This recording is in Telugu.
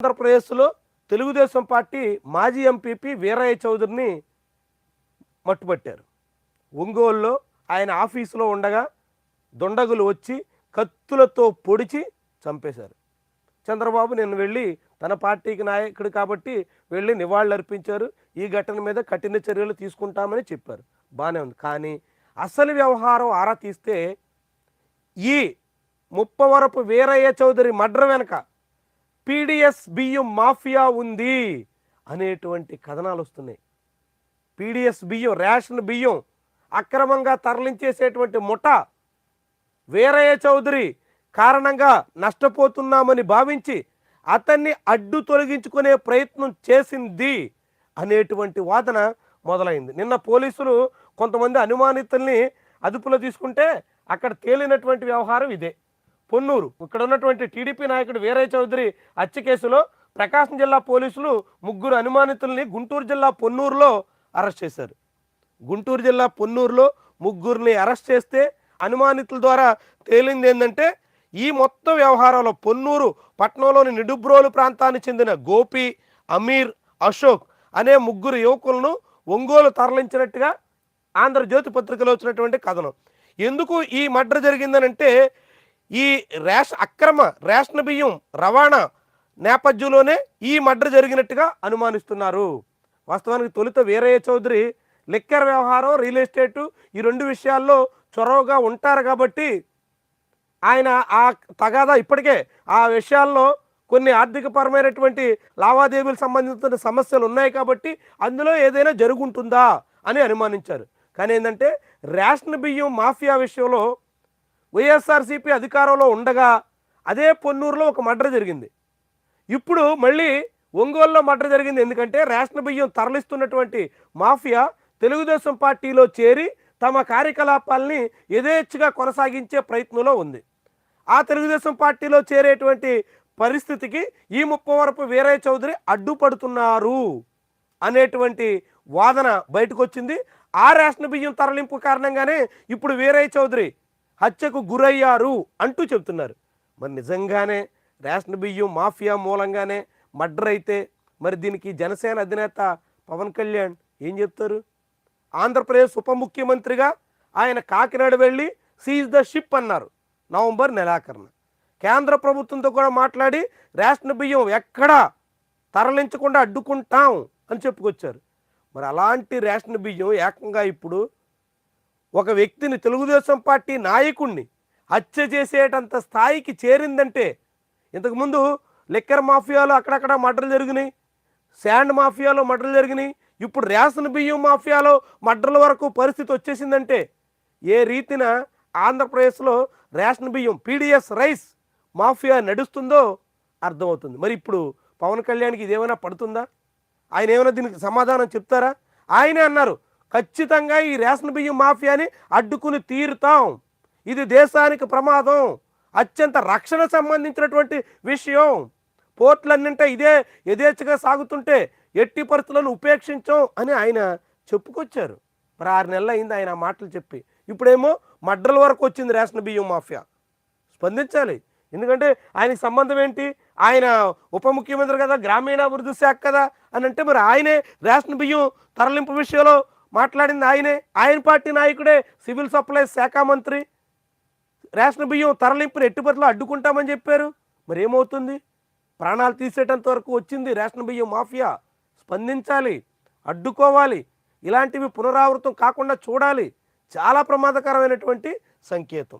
ఆంధ్రప్రదేశ్లో తెలుగుదేశం పార్టీ మాజీ ఎంపీపీ వీరయ్య చౌదరిని మట్టుపట్టారు. ఒంగోలులో ఆయన ఆఫీసులో ఉండగా దొండగులు వచ్చి కత్తులతో పొడిచి చంపేశారు. చంద్రబాబు నిన్న వెళ్ళి తన పార్టీకి నాయకుడు కాబట్టి వెళ్ళి నివాళులర్పించారు. ఈ ఘటన మీద కఠిన చర్యలు తీసుకుంటామని చెప్పారు. బాగానే ఉంది. కానీ అసలు వ్యవహారం ఆరా తీస్తే ఈ ముప్పవరపు వీరయ్య చౌదరి మర్డర్ వెనక పీడిఎస్ బియ్యం మాఫియా ఉంది అనేటువంటి కథనాలు వస్తున్నాయి. పీడిఎస్ బియ్యం, రేషన్ బియ్యం అక్రమంగా తరలించేసేటువంటి ముఠ వీరయ్య చౌదరి కారణంగా నష్టపోతున్నామని భావించి అతన్ని అడ్డు తొలగించుకునే ప్రయత్నం చేసింది అనేటువంటి వాదన మొదలైంది. నిన్న పోలీసులు కొంతమంది అనుమానితుల్ని అదుపులో తీసుకుంటే అక్కడ తేలినటువంటి వ్యవహారం ఇదే. పొన్నూరు ఇక్కడ ఉన్నటువంటి టీడీపీ నాయకుడు వీరయ్య చౌదరి హత్య కేసులో ప్రకాశం జిల్లా పోలీసులు 3 అనుమానితుల్ని గుంటూరు జిల్లా పొన్నూరులో అరెస్ట్ చేశారు. గుంటూరు జిల్లా పొన్నూరులో 3 అరెస్ట్ చేస్తే అనుమానితుల ద్వారా తేలింది ఏంటంటే ఈ మొత్తం వ్యవహారంలో పొన్నూరు పట్టణంలోని నిడుబ్రోలు ప్రాంతానికి చెందిన గోపి, అమీర్, అశోక్ అనే 3 యువకులను ఒంగోలు తరలించినట్టుగా ఆంధ్రజ్యోతి పత్రికలో వచ్చినటువంటి కథనం. ఎందుకు ఈ మర్డర్ జరిగిందనంటే ఈ అక్రమ రేషన్ బియ్యం రవాణా నేపథ్యంలోనే ఈ మర్డర్ జరిగినట్టుగా అనుమానిస్తున్నారు. వాస్తవానికి తొలుత వీరయ్య చౌదరి లిక్కర్ వ్యవహారం, రియల్ ఎస్టేటు ఈ 2 విషయాల్లో చొరవగా ఉంటారు కాబట్టి ఆయన ఆ తగాదా ఇప్పటికే ఆ విషయాల్లో కొన్ని ఆర్థికపరమైనటువంటి లావాదేవీలకు సంబంధించిన సమస్యలు ఉన్నాయి కాబట్టి అందులో ఏదైనా జరుగుంటుందా అని అనుమానించారు. కానీ ఏంటంటే రేషన్ బియ్యం మాఫియా విషయంలో వైఎస్ఆర్సీపీ అధికారంలో ఉండగా అదే పొన్నూరులో ఒక మర్డర్ జరిగింది. ఇప్పుడు మళ్ళీ ఒంగోలులో మర్డర్ జరిగింది. ఎందుకంటే రేషన్ బియ్యం తరలిస్తున్నటువంటి మాఫియా తెలుగుదేశం పార్టీలో చేరి తమ కార్యకలాపాలని యథేచ్ఛగా కొనసాగించే ప్రయత్నంలో ఉంది. ఆ తెలుగుదేశం పార్టీలో చేరేటువంటి పరిస్థితికి ఈ ముప్పవరపు వీరయ్య చౌదరి అడ్డుపడుతున్నారు అనేటువంటి వాదన బయటకు వచ్చింది. ఆ రేషన్ బియ్యం తరలింపు కారణంగానే ఇప్పుడు వీరయ్య చౌదరి హత్యకు గురయ్యారు అంటూ చెబుతున్నారు. మరి నిజంగానే రేషన్ బియ్యం మాఫియా మూలంగానే మర్డర్ అయితే మరి దీనికి జనసేన అధినేత పవన్ కళ్యాణ్ ఏం చెప్తారు? ఆంధ్రప్రదేశ్ ఉప ముఖ్యమంత్రిగా ఆయన కాకినాడ వెళ్ళి సీజ్ ద షిప్ అన్నారు నవంబర్ నెలాఖరున. కేంద్ర ప్రభుత్వంతో కూడా మాట్లాడి రేషన్ బియ్యం ఎక్కడా తరలించకుండా అడ్డుకుంటాం అని చెప్పుకొచ్చారు. మరి అలాంటి రేషన్ బియ్యం ఏకంగా ఇప్పుడు ఒక వ్యక్తిని, తెలుగుదేశం పార్టీ నాయకుడిని హత్య చేసేటంత స్థాయికి చేరిందంటే, ఇంతకుముందు లిక్కర్ మాఫియాలో అక్కడక్కడ మర్డర్లు జరిగినాయి, శాండ్ మాఫియాలో మర్డర్లు జరిగినాయి, ఇప్పుడు రేషన్ బియ్యం మాఫియాలో మర్డర్ల వరకు పరిస్థితి వచ్చేసిందంటే ఏ రీతిన ఆంధ్రప్రదేశ్లో రేషన్ బియ్యం పీడిఎస్ రైస్ మాఫియా నడుస్తుందో అర్థమవుతుంది. మరి ఇప్పుడు పవన్ కళ్యాణ్కి ఇదేమైనా పడుతుందా? ఆయన ఏమైనా దీనికి సమాధానం చెప్తారా? ఆయనే అన్నారు, ఖచ్చితంగా ఈ రేషన్ బియ్యం మాఫియాని అడ్డుకుని తీరుతాం, ఇది దేశానికి ప్రమాదం, అత్యంత రక్షణ సంబంధించినటువంటి విషయం, పోర్టులన్నింటే ఇదే యథేచ్ఛగా సాగుతుంటే ఎట్టి పరిస్థితులను ఉపేక్షించాం అని ఆయన చెప్పుకొచ్చారు. మరి 6 నెలలు అయింది ఆయన ఆ మాటలు చెప్పి. ఇప్పుడేమో మర్డర్ల వరకు వచ్చింది రేషన్ బియ్యం మాఫియా. స్పందించాలి. ఎందుకంటే ఆయనకి సంబంధం ఏంటి? ఆయన ఉప ముఖ్యమంత్రి కదా, గ్రామీణాభివృద్ధి శాఖ కదా అని అంటే మరి ఆయనే రేషన్ బియ్యం తరలింపు విషయంలో మాట్లాడింది ఆయనే. ఆయన పార్టీ నాయకుడే సివిల్ సప్లైస్ శాఖ మంత్రి రేషన్ బియ్యం తరలింపుని ఎట్టి పరిస్థితుల్లో అడ్డుకుంటామని చెప్పారు. మరి ఏమవుతుంది? ప్రాణాలు తీసేటంత వరకు వచ్చింది రేషన్ బియ్యం మాఫియా. స్పందించాలి, అడ్డుకోవాలి, ఇలాంటివి పునరావృతం కాకుండా చూడాలి. చాలా ప్రమాదకరమైనటువంటి సంకేతం.